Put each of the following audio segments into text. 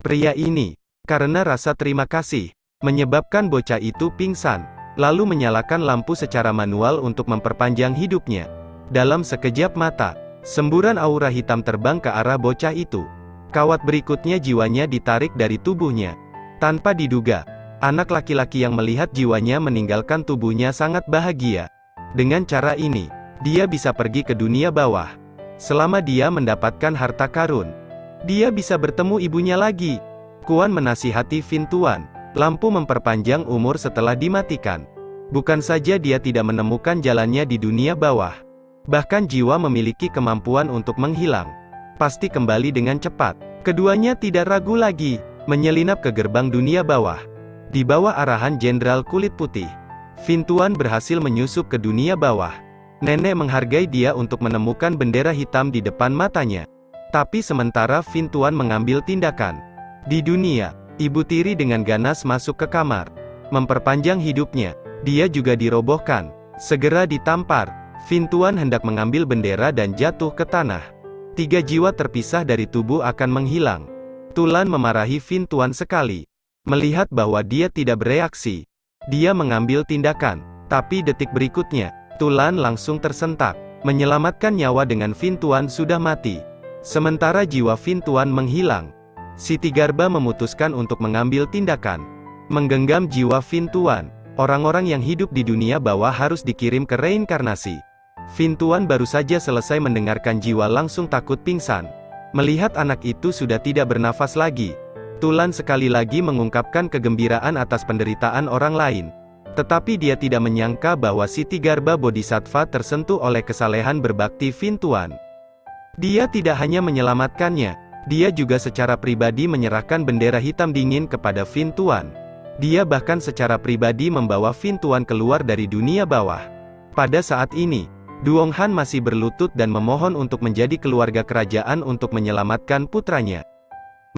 Pria ini, karena rasa terima kasih, menyebabkan bocah itu pingsan, lalu menyalakan lampu secara manual untuk memperpanjang hidupnya. Dalam sekejap mata, semburan aura hitam terbang ke arah bocah itu. Kawat berikutnya jiwanya ditarik dari tubuhnya. Tanpa diduga, anak laki-laki yang melihat jiwanya meninggalkan tubuhnya sangat bahagia. Dengan cara ini, dia bisa pergi ke dunia bawah. Selama dia mendapatkan harta karun, dia bisa bertemu ibunya lagi. Kuan menasihati Fin Tuan, lampu memperpanjang umur setelah dimatikan. Bukan saja dia tidak menemukan jalannya di dunia bawah, bahkan jiwa memiliki kemampuan untuk menghilang. Pasti kembali dengan cepat. Keduanya tidak ragu lagi, menyelinap ke gerbang dunia bawah. Di bawah arahan Jenderal Kulit Putih, Fin Tuan berhasil menyusup ke dunia bawah. Nenek menghargai dia untuk menemukan bendera hitam di depan matanya. Tapi sementara Fin Tuan mengambil tindakan. Di dunia, ibu tiri dengan ganas masuk ke kamar. Memperpanjang hidupnya, dia juga dirobohkan. Segera ditampar, Fin Tuan hendak mengambil bendera dan jatuh ke tanah. 3 jiwa terpisah dari tubuh akan menghilang. Tulan memarahi Fin Tuan sekali. Melihat bahwa dia tidak bereaksi, dia mengambil tindakan. Tapi detik berikutnya, Tulan langsung tersentak. Menyelamatkan nyawa dengan Fin Tuan sudah mati. Sementara jiwa Fin Tuan menghilang, Siti Garba memutuskan untuk mengambil tindakan. Menggenggam jiwa Fin Tuan, orang-orang yang hidup di dunia bawah harus dikirim ke reinkarnasi. Fin Tuan baru saja selesai mendengarkan jiwa langsung takut pingsan. Melihat anak itu sudah tidak bernafas lagi, Tulan sekali lagi mengungkapkan kegembiraan atas penderitaan orang lain. Tetapi dia tidak menyangka bahwa Siti Garba Bodhisattva tersentuh oleh kesalehan berbakti Fin Tuan. Dia tidak hanya menyelamatkannya, dia juga secara pribadi menyerahkan bendera hitam dingin kepada Fin Tuan. Dia bahkan secara pribadi membawa Fin Tuan keluar dari dunia bawah. Pada saat ini, Duong Han masih berlutut dan memohon untuk menjadi keluarga kerajaan untuk menyelamatkan putranya.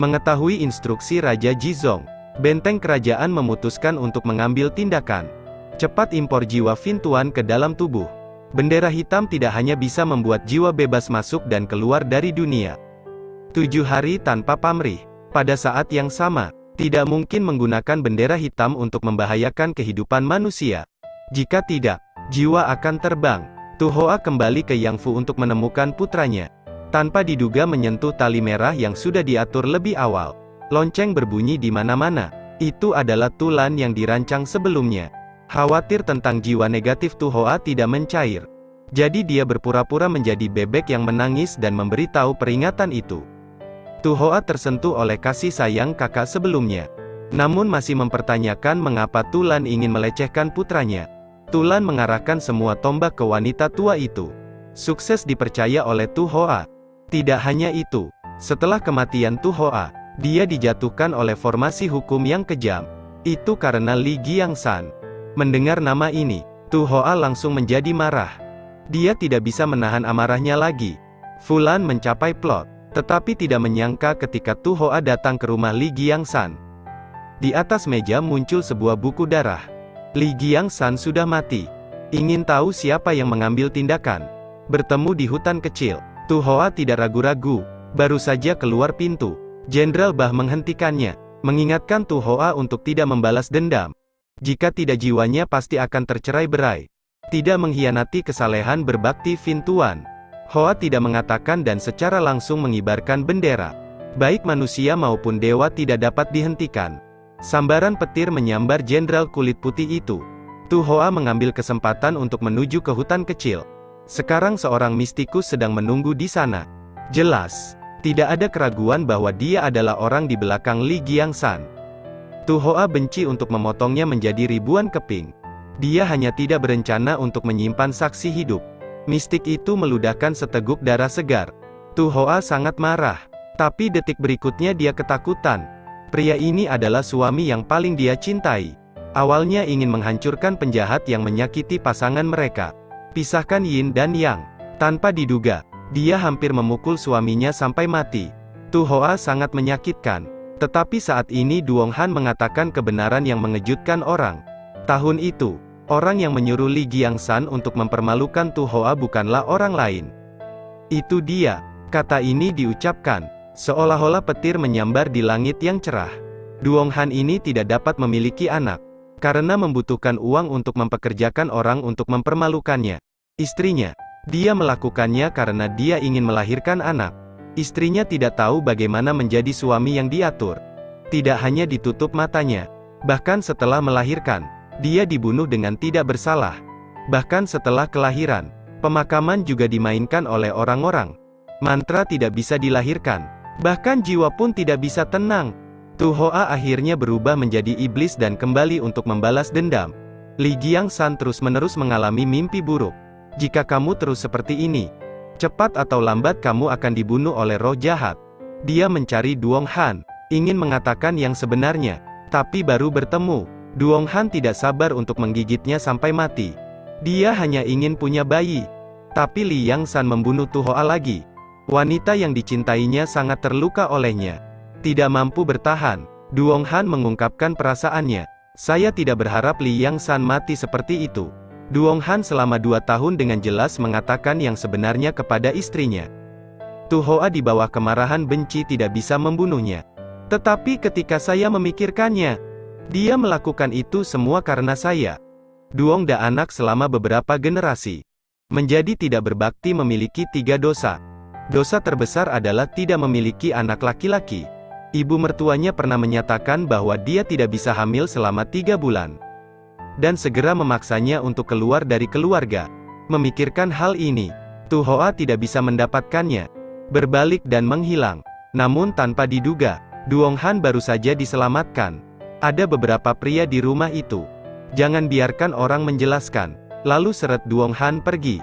Mengetahui instruksi Raja Jizong, benteng kerajaan memutuskan untuk mengambil tindakan. Cepat impor jiwa Fin Tuan ke dalam tubuh. Bendera hitam tidak hanya bisa membuat jiwa bebas masuk dan keluar dari dunia. 7 hari tanpa pamrih. Pada saat yang sama, tidak mungkin menggunakan bendera hitam untuk membahayakan kehidupan manusia. Jika tidak, jiwa akan terbang. Tu Hoa kembali ke Yangfu untuk menemukan putranya. Tanpa diduga menyentuh tali merah yang sudah diatur lebih awal. Lonceng berbunyi di mana-mana. Itu adalah Tulan yang dirancang sebelumnya. Khawatir tentang jiwa negatif Tu Hoa tidak mencair. Jadi dia berpura-pura menjadi bebek yang menangis dan memberitahu peringatan itu. Tu Hoa tersentuh oleh kasih sayang kakak sebelumnya. Namun masih mempertanyakan mengapa Tulan ingin melecehkan putranya. Tulan mengarahkan semua tombak ke wanita tua itu. Sukses dipercaya oleh Tu Hoa. Tidak hanya itu, setelah kematian Tu Hoa, dia dijatuhkan oleh formasi hukum yang kejam. Itu karena Li Giangsan. Mendengar nama ini, Tu Hoa langsung menjadi marah. Dia tidak bisa menahan amarahnya lagi. Fulan mencapai plot, tetapi tidak menyangka ketika Tu Hoa datang ke rumah Li Giangsan. Di atas meja muncul sebuah buku darah. Li Giangsan sudah mati. Ingin tahu siapa yang mengambil tindakan? Bertemu di hutan kecil. Tu Hoa tidak ragu-ragu, baru saja keluar pintu. Jenderal Bah menghentikannya, mengingatkan Tu Hoa untuk tidak membalas dendam. Jika tidak jiwanya pasti akan tercerai-berai. Tidak mengkhianati kesalehan berbakti Fin Tuan. Hoa tidak mengatakan dan secara langsung mengibarkan bendera. Baik manusia maupun dewa tidak dapat dihentikan. Sambaran petir menyambar Jenderal Kulit Putih itu. Tu Hoa mengambil kesempatan untuk menuju ke hutan kecil. Sekarang seorang mistikus sedang menunggu di sana. Jelas, tidak ada keraguan bahwa dia adalah orang di belakang Li Giangsan. Tu Hoa benci untuk memotongnya menjadi ribuan keping. Dia hanya tidak berencana untuk menyimpan saksi hidup. Mistik itu meludahkan seteguk darah segar. Tu Hoa sangat marah. Tapi detik berikutnya dia ketakutan. Pria ini adalah suami yang paling dia cintai. Awalnya ingin menghancurkan penjahat yang menyakiti pasangan mereka. Pisahkan Yin dan Yang. Tanpa diduga, dia hampir memukul suaminya sampai mati. Tu Hoa sangat menyakitkan. Tetapi saat ini Duong Han mengatakan kebenaran yang mengejutkan orang. Tahun itu, orang yang menyuruh Li Giangsan untuk mempermalukan Tu Hoa bukanlah orang lain. Itu dia. Kata ini diucapkan Seolah-olah petir menyambar di langit yang cerah. Duong Han ini tidak dapat memiliki anak, karena membutuhkan uang untuk mempekerjakan orang untuk mempermalukannya. Istrinya. Dia melakukannya karena dia ingin melahirkan anak. Istrinya tidak tahu bagaimana menjadi suami yang diatur. Tidak hanya ditutup matanya. Bahkan setelah melahirkan, dia dibunuh dengan tidak bersalah. Bahkan setelah kelahiran, pemakaman juga dimainkan oleh orang-orang. Mantra tidak bisa dilahirkan. Bahkan jiwa pun tidak bisa tenang. Tu Hoa akhirnya berubah menjadi iblis dan kembali untuk membalas dendam. Li Giangshan terus-menerus mengalami mimpi buruk. Jika kamu terus seperti ini, cepat atau lambat kamu akan dibunuh oleh roh jahat. Dia mencari Duong Han, ingin mengatakan yang sebenarnya, tapi baru bertemu, Duong Han tidak sabar untuk menggigitnya sampai mati. Dia hanya ingin punya bayi. Tapi Li Yangshan membunuh Tu Hoa lagi. Wanita yang dicintainya sangat terluka olehnya. Tidak mampu bertahan, Duong Han mengungkapkan perasaannya. Saya tidak berharap Li Yangshan mati seperti itu. Duong Han selama 2 tahun dengan jelas mengatakan yang sebenarnya kepada istrinya. Tu Hoa di bawah kemarahan benci tidak bisa membunuhnya. Tetapi ketika saya memikirkannya, dia melakukan itu semua karena saya. Duong Da anak selama beberapa generasi. Menjadi tidak berbakti memiliki 3 dosa. Dosa terbesar adalah tidak memiliki anak laki-laki. Ibu mertuanya pernah menyatakan bahwa dia tidak bisa hamil selama 3 bulan. Dan segera memaksanya untuk keluar dari keluarga. Memikirkan hal ini, Tu Hoa tidak bisa mendapatkannya. Berbalik dan menghilang. Namun tanpa diduga, Duong Han baru saja diselamatkan. Ada beberapa pria di rumah itu. Jangan biarkan orang menjelaskan. Lalu seret Duong Han pergi.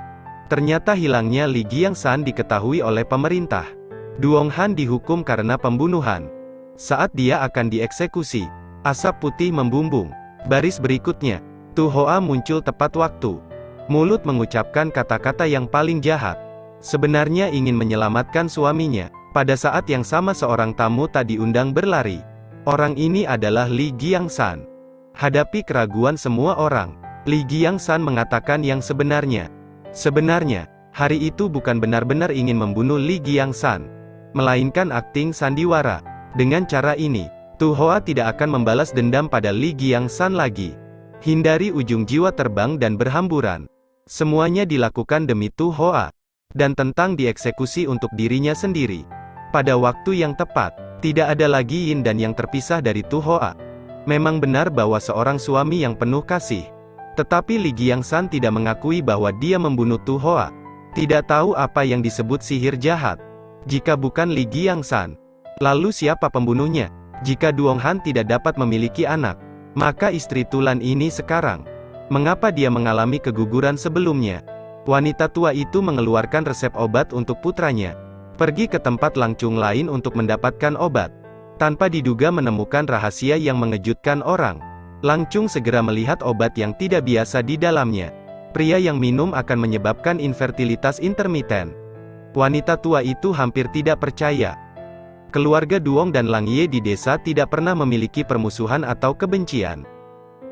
Ternyata hilangnya Li Giangshan diketahui oleh pemerintah. Duong Han dihukum karena pembunuhan. Saat dia akan dieksekusi, asap putih membumbung. Baris berikutnya, Tu Hoa muncul tepat waktu. Mulut mengucapkan kata-kata yang paling jahat. Sebenarnya ingin menyelamatkan suaminya. Pada saat yang sama seorang tamu tak diundang berlari. Orang ini adalah Li Giangshan. Hadapi keraguan semua orang, Li Giangshan mengatakan yang sebenarnya. Sebenarnya, hari itu bukan benar-benar ingin membunuh Li Giangshan, melainkan akting sandiwara. Dengan cara ini, Tu Hoa tidak akan membalas dendam pada Li Giangshan lagi. Hindari ujung jiwa terbang dan berhamburan. Semuanya dilakukan demi Tu Hoa. Dan tentang dieksekusi untuk dirinya sendiri. Pada waktu yang tepat, tidak ada lagi yin dan yang terpisah dari Tu Hoa. Memang benar bahwa seorang suami yang penuh kasih. Tetapi Li Giangshan tidak mengakui bahwa dia membunuh Tu Hoa. Tidak tahu apa yang disebut sihir jahat. Jika bukan Li Giangshan, lalu siapa pembunuhnya? Jika Duong Han tidak dapat memiliki anak, maka istri Tulan ini sekarang. Mengapa dia mengalami keguguran sebelumnya? Wanita tua itu mengeluarkan resep obat untuk putranya. Pergi ke tempat Langcung lain untuk mendapatkan obat. Tanpa diduga menemukan rahasia yang mengejutkan orang. Langcung segera melihat obat yang tidak biasa di dalamnya. Pria yang minum akan menyebabkan infertilitas intermiten. Wanita tua itu hampir tidak percaya. Keluarga Duong dan Lang Ye di desa tidak pernah memiliki permusuhan atau kebencian.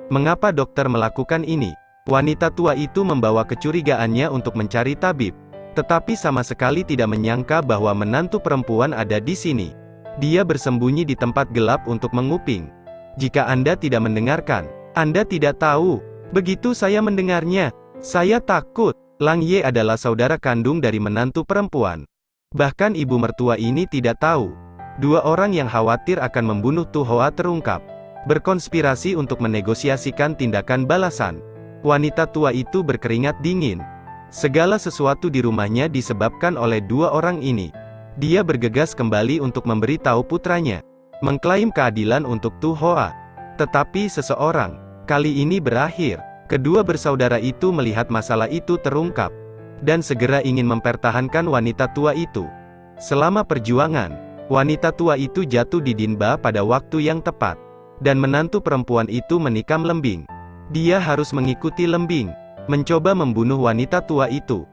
Mengapa dokter melakukan ini? Wanita tua itu membawa kecurigaannya untuk mencari tabib. Tetapi sama sekali tidak menyangka bahwa menantu perempuan ada di sini. Dia bersembunyi di tempat gelap untuk menguping. Jika Anda tidak mendengarkan, Anda tidak tahu. Begitu saya mendengarnya, saya takut. Lang Ye adalah saudara kandung dari menantu perempuan. Bahkan ibu mertua ini tidak tahu. 2 orang yang khawatir akan membunuh Tu Hoa terungkap. Berkonspirasi untuk menegosiasikan tindakan balasan. Wanita tua itu berkeringat dingin. Segala sesuatu di rumahnya disebabkan oleh 2 orang ini. Dia bergegas kembali untuk memberitahu putranya. Mengklaim keadilan untuk Tu Hoa. Tetapi seseorang, kali ini berakhir. Kedua bersaudara itu melihat masalah itu terungkap. Dan segera ingin mempertahankan wanita tua itu. Selama perjuangan, wanita tua itu jatuh di Dinba pada waktu yang tepat. Dan menantu perempuan itu menikam Lembing. Dia harus mengikuti Lembing, mencoba membunuh wanita tua itu.